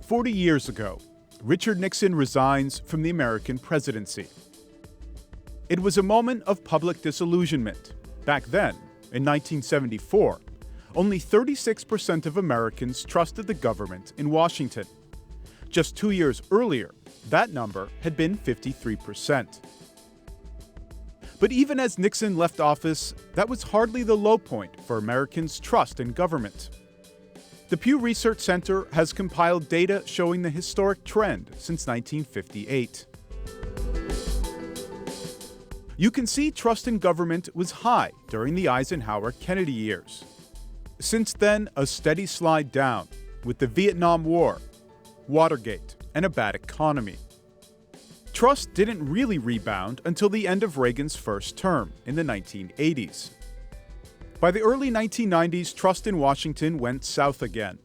40 years ago, Richard Nixon resigns from the American presidency. It was a moment of public disillusionment. Back then, in 1974, only 36% of Americans trusted the government in Washington. Just 2 years earlier, that number had been 53%. But even as Nixon left office, that was hardly the low point for Americans' trust in government. The Pew Research Center has compiled data showing the historic trend since 1958. You can see trust in government was high during the Eisenhower-Kennedy years. Since then, a steady slide down with the Vietnam War, Watergate, and a bad economy. Trust didn't really rebound until the end of Reagan's first term in the 1980s. By the early 1990s, trust in Washington went south again,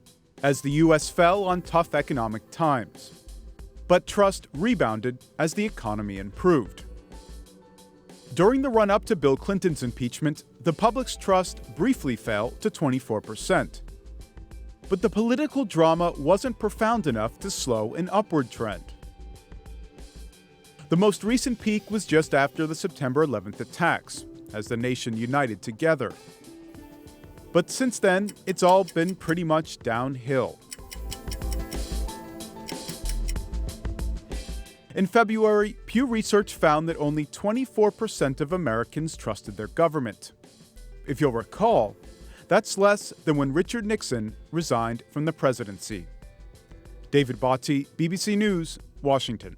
as the U.S. fell on tough economic times. But trust rebounded as the economy improved. During the run-up to Bill Clinton's impeachment, the public's trust briefly fell to 24%. But the political drama wasn't profound enough to slow an upward trend. The most recent peak was just after the September 11th attacks, as the nation united together. But since then, it's all been pretty much downhill. In February, Pew Research found that only 24% of Americans trusted their government. If you'll recall, that's less than when Richard Nixon resigned from the presidency. David Botti, BBC News, Washington.